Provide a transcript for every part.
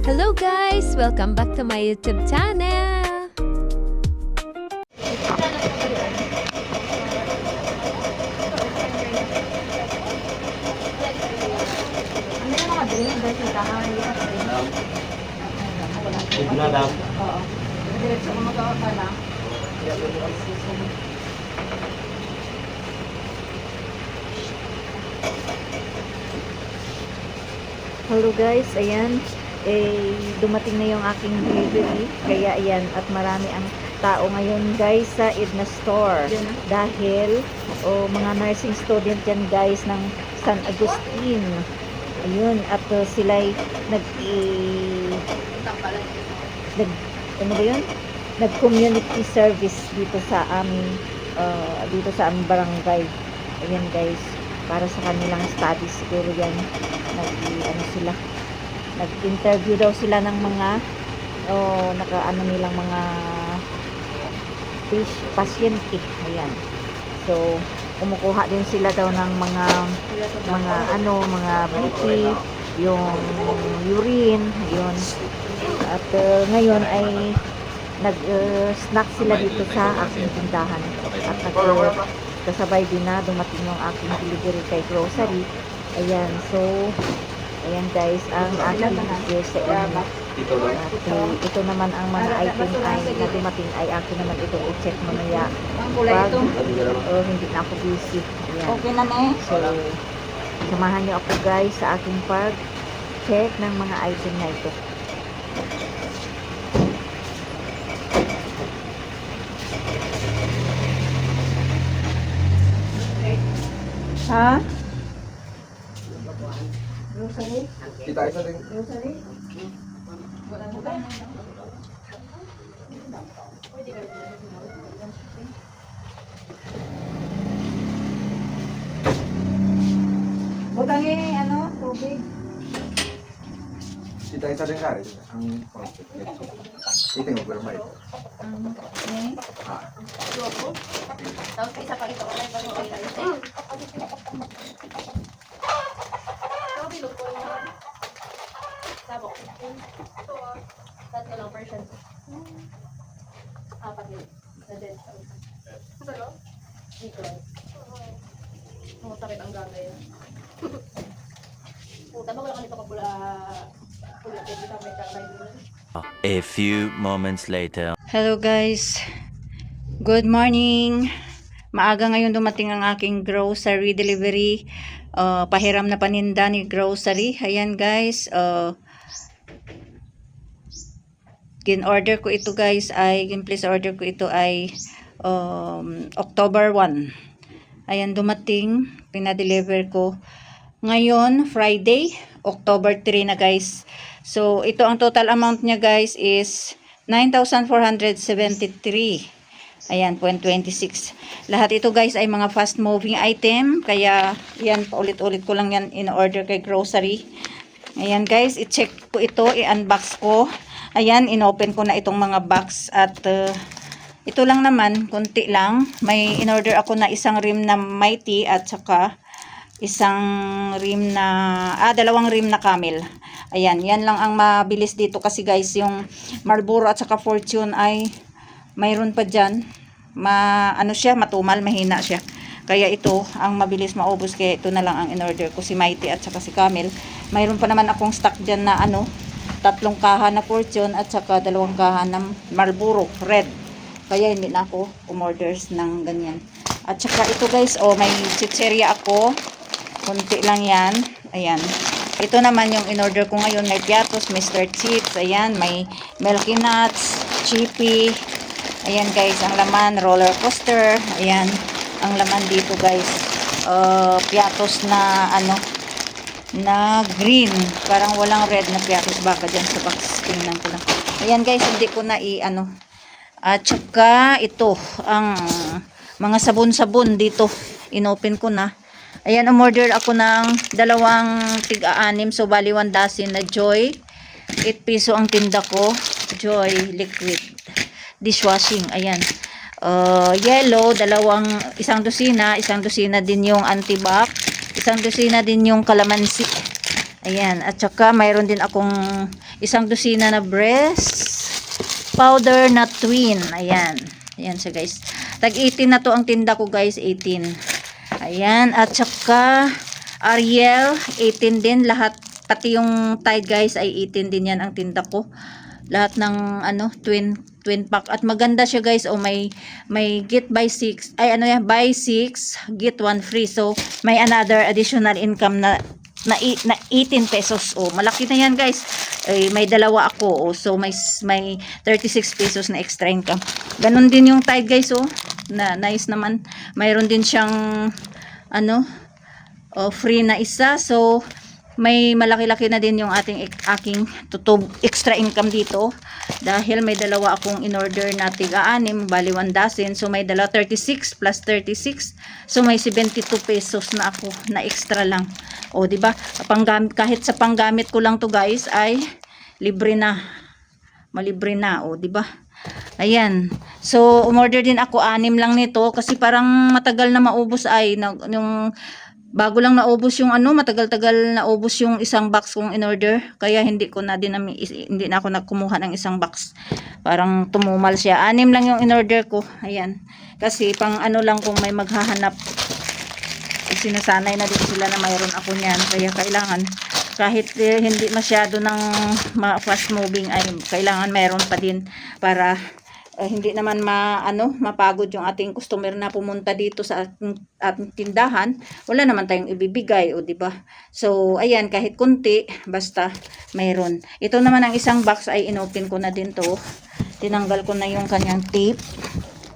Hello guys! Welcome back to my YouTube channel! Ito daw. Oo. Diretso mo magawa ka lang. Hello guys, ayan, dumating na yung aking delivery, kaya ayan, at marami ang tao ngayon guys sa Edna Store dahil mga nursing student yan guys ng San Agustin, ayun, at sila'y ano ba yun? Nag-community service dito sa aming barangay, ayan guys, para sa kanilang studies siguro yan. Nag-interview daw sila ng mga nilang mga pasyente, ayan. So kumukuha din sila daw ng mga BP, yung urine, ayun. At ngayon ay nag-snack sila dito sa aking tindahan, at kasabay din na dumating yung aking delivery kay grocery. Ayan, so ayan guys, ang aking video sa inyo. At ito naman ang mga item ay na dumating ay akin naman itong i-check mamaya pag hindi na ako busy. Ayan. Okay na na eh. So samahan niyo ako guys sa aking pag-check ng mga item na ito. Ha? Grocery? Kita isa din. Grocery? Butang tubig. Kita isa din kari. Ang ito yung bermay. Tapos isa pa ito ulit bago ay sabok. Ito tatlo lang version. Apat yun. Sa dead. Sa lo? Dito. Sakit ang gagay. Puta ba wala ka nito kapula kita may kakay dito. A few moments later. Hello guys, good morning. Maaga ngayon dumating ang aking grocery delivery. Pahiram na paninda ni grocery. Ayan guys, in-order ko ito guys ay in-place order ko ito ay October 1. Ayan, dumating, pinadeliver ko ngayon Friday, October 3 na guys. So ito ang total amount niya guys is 9,473. Ayan, 0.26. Lahat ito guys ay mga fast moving item, kaya yan, paulit-ulit ko lang yan in order kay grocery. Ayan guys, i-check ko ito, i-unbox ko. Ayan, in-open ko na itong mga box at ito lang naman, konti lang. May in-order ako na isang rim na Mighty at saka isang rim na, dalawang rim na Camel. Ayan, yan lang ang mabilis dito kasi guys, yung Marlboro at saka Fortune ay mayroon pa dyan. Matumal, mahina siya. Kaya ito, ang mabilis maubos, kaya ito na lang ang in-order ko, si Mighty at saka si Camel. Mayroon pa naman akong stock dyan na 3 kaha na Fortune at saka 2 kaha na Marlboro Red. Kaya hindi na ako umorders ng ganyan. At saka ito guys, may chicheria ako. Kunti lang yan. Ayan. Ito naman yung in-order ko ngayon. May Piatos, Mr. Chips. Ayan, may Milky Nuts, Chippy. Ayan guys, ang laman, roller coaster. Ayan, ang laman dito guys. Piatos na na green. Parang walang red na Piatos. Baka dyan sa box. Tingnan ko lang. Ayan guys, hindi ko na At saka ito, ang mga sabon-sabon dito. Inopen ko na. Ayan, umorder ako ng 2 tig-6. So, bali 1 dozen na Joy. 8 piso ang tinda ko. Joy liquid dishwashing. Ayan. Yellow, isang dosina din yung antibac. Isang dosina din yung kalamansi. Ayan, at saka mayroon din akong isang dosina na breast powder na twin. Ayan. Ayan siya guys. Tag 18 na to ang tinda ko guys, 18. Ayan, at saka Ariel, 18 din. Lahat, pati yung Tide guys ay 18 din yan ang tinda ko. Lahat ng ano, twin pack. At maganda siya guys. O may get by 6. Ay ano yan, buy 6, get 1 free. So, may another additional income na 18 pesos. Oh, malaki na yan guys. May dalawa ako. Oh, so may 36 pesos na extra income. Ganon din yung Tide guys. Oh, na nice naman. Mayroon din siyang ano, free na isa. So may malaki-laki na din yung aking tutub extra income dito dahil may dalawa akong in order na tiga-anim, bali 1 dozen. So may dalawa, 36 plus 36. So may 72 pesos na ako na extra lang. O di ba? Kahit sa panggamit ko lang to guys ay libre na. Malibre na, o di ba? Ayan. So umorder din ako 6 lang nito kasi parang matagal na maubos ay yung bago lang naubos yung ano, matagal-tagal naubos yung isang box kong in order. Kaya hindi na ako nagkumuha ng isang box. Parang tumumal siya. 6 lang yung in order ko. Ayan. Kasi pang ano lang kung may maghahanap. Sinasanay na din sila na mayroon ako niyan. Kaya kailangan kahit hindi masyado ng fast moving ay kailangan mayroon pa din para hindi naman mapagod yung ating customer na pumunta dito sa ating tindahan. Wala naman tayong ibibigay, o di ba? So ayan, kahit kunti basta mayroon. Ito naman ang isang box ay inopen ko na din to. Tinanggal ko na yung kanyang tape.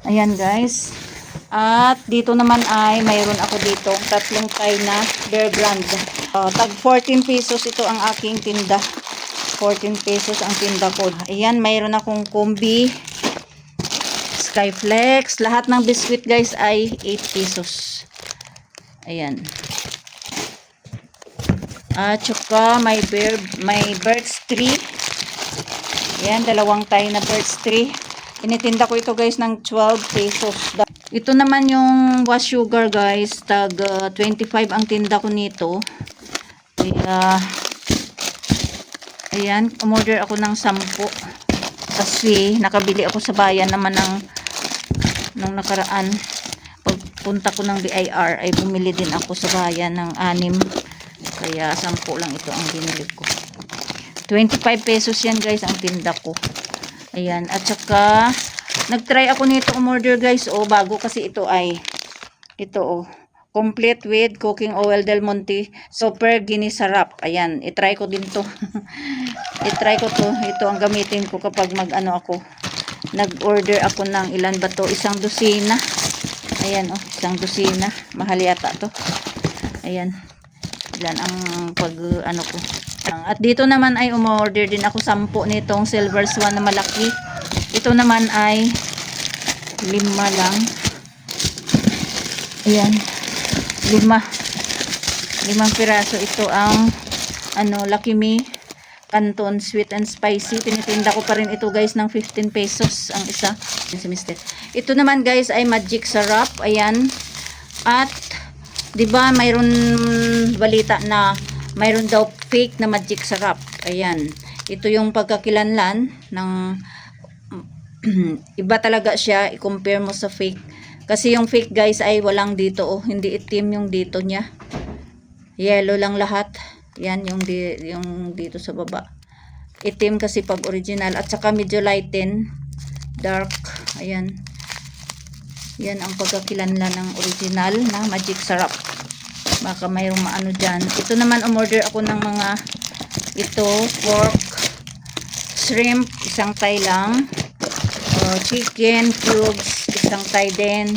Ayan guys. At dito naman ay mayroon ako dito tatlong tie na Bear Brand. Tag 14 pesos ito ang aking tinda. 14 pesos ang tinda ko. Ayan, mayroon akong kombi, Skyflex. Lahat ng biscuit guys ay 8 pesos. Ayan. At saka may Birds Tree. Ayan, dalawang tie na Birds Tree. Tinitinda ko ito guys ng 12 pesos. Ito naman yung wash sugar guys. Tag 25 ang tinda ko nito. Kaya ayan, umorder ako ng 10. Kasi nakabili ako sa bayan naman ng nakaraan. Pagpunta ko ng BIR ay bumili din ako sa bayan ng 6. Kaya 10 lang ito ang binili ko. 25 pesos yan guys ang tinda ko. Ayan, at saka nagtry ako nito umorder guys. Bago kasi ito ay complete with cooking oil Del Monte super ginisarap. Ayan, itry ko din to. Itry ko to. Ito ang gamitin ko kapag ako. Nag-order ako ng ilan ba to? 1 dosina. Ayan, 1 dosina. Mahal yata to. Ayan. Ilan ang ko. At dito naman ay umorder din ako 10 nitong Silver Swan na malaki. Ito naman ay 5 lang. Ayan. 5 piraso. Ito ang Lucky Me Canton Sweet and Spicy. Tinitinda ko pa rin ito guys ng 15 pesos ang isa. Ito naman guys ay Magic Sarap. Ayan. At 'di ba mayroon balita na mayroon daw fake na Magic Sarap. Ayan. Ito yung pagkakilanlan ng iba talaga siya. I-compare mo sa fake. Kasi yung fake guys ay walang dito. Hindi itim yung dito niya. Yellow lang lahat. Yan yung dito sa baba. Itim kasi pag original. At saka medyo lighten. Dark. Ayan. Yan ang pagkakilanlan ng original na Magic Sarap. Baka mayroong maano dyan. Ito naman umorder ako ng mga pork, shrimp, 1 tie lang. Chicken cubes, 1 tie din.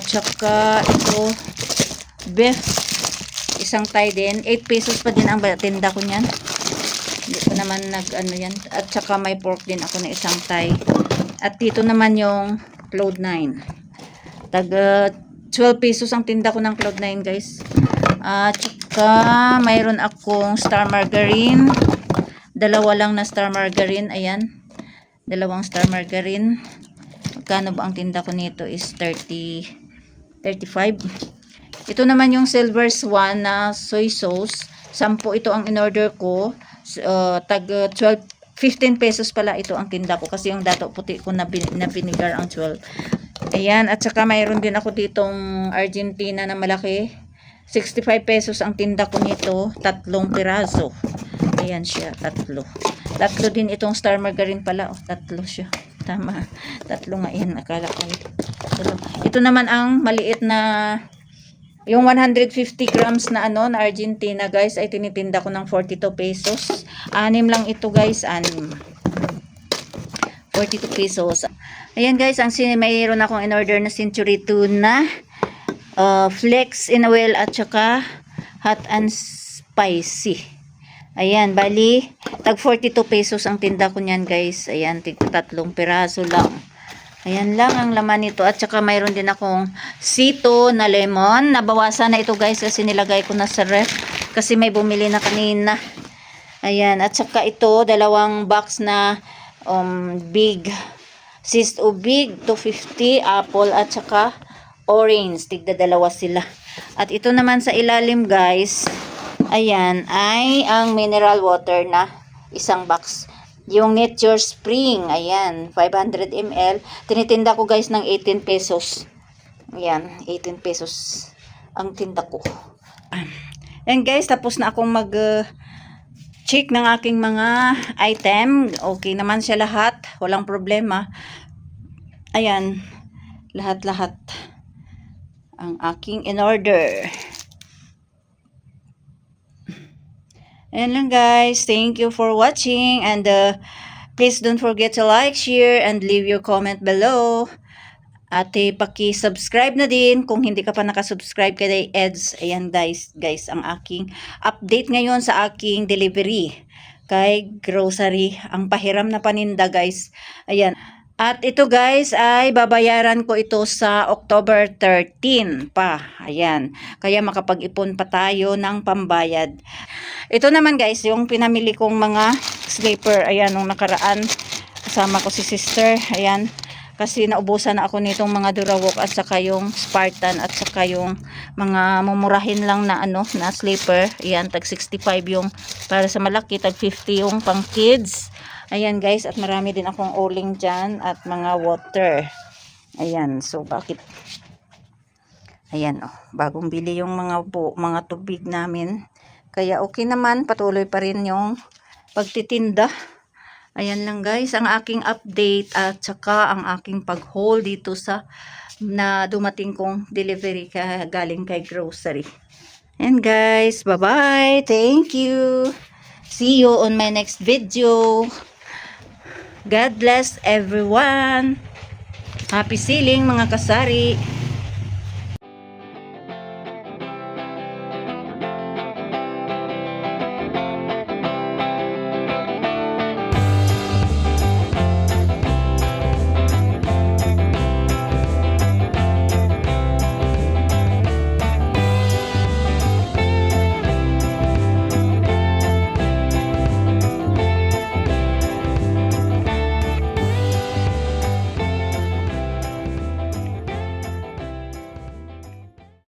Tsaka ito beef, 1 tie din. 8 pesos pa din ang tinda ko niyan. Hindi ko naman yan. At tsaka may pork din ako na 1 tie. At dito naman yung Cloud9. Tag 12 pesos ang tinda ko ng Cloud9 guys. At saka mayroon akong Star Margarine. 2 lang na Star Margarine. Ayan. 2 Star Margarine. Magkano ba ang tinda ko nito is 35. Ito naman yung Silver Swan na soy sauce. 10 ito ang in-order ko. Tag 15 pesos pala ito ang tinda ko kasi yung dato puti ko na binigar ang 12. Ayan, at saka mayroon din ako ditong Argentina na malaki. 65 pesos ang tinda ko nito, 3 piraso. Ayan siya, 3 din itong Star Margarine pala. 3 siya. Tama. 3 nga yan. Akala ko. Ito naman ang maliit na yung 150 grams na na Argentina guys ay tinitinda ko ng 42 pesos. 6 lang ito guys. 6. 42 pesos. Ayan guys, mayroon akong in-order na Century Tuna. Flex in oil at saka hot and spicy. Ayan, bali tag 42 pesos ang tinda ko niyan guys. Ayan, 3 piraso lang. Ayan lang ang laman nito. At saka mayroon din akong sito na lemon. Nabawasan na ito guys kasi nilagay ko na sa ref. Kasi may bumili na kanina. Ayan, at saka ito 2 box na big. Big 250 apple at saka orange, tigda 2 sila. At ito naman sa ilalim guys, ayan, ay ang mineral water na 1 box. Yung Nature Spring, ayan, 500 ml. Tinitinda ko guys ng 18 pesos. Ayan, 18 pesos ang tinda ko. Ayan guys, tapos na akong check ng aking mga item. Okay naman siya lahat, walang problema. Ayan, lahat-lahat ang aking in order. Ayan lang guys, thank you for watching and please don't forget to like, share and leave your comment below. At paki-subscribe na din kung hindi ka pa nakasubscribe kay Eds. Ayan guys, ang aking update ngayon sa aking delivery kay grocery. Ang pahiram na paninda guys. Ayan. At ito guys ay babayaran ko ito sa October 13 pa. Ayan. Kaya makapag-ipon pa tayo ng pambayad. Ito naman guys yung pinamili kong mga sleeper. Ayan nung nakaraan. Kasama ko si sister. Ayan. Kasi naubusan na ako nitong mga Durawalk at saka yung Spartan at saka yung mga mumurahin lang na na sleeper. Ayan, tag 65 yung para sa malaki, tag 50 yung pang kids. Ayan guys, at marami din akong uling dyan at mga water. Ayan, so bakit? Ayan bagong bili yung mga tubig namin. Kaya okay naman, patuloy pa rin yung pagtitinda. Ayan lang guys, ang aking update at saka ang aking pag-haul dito sa na dumating kong delivery galing kay grocery. And guys, bye-bye. Thank you. See you on my next video. God bless everyone. Happy selling mga kasari.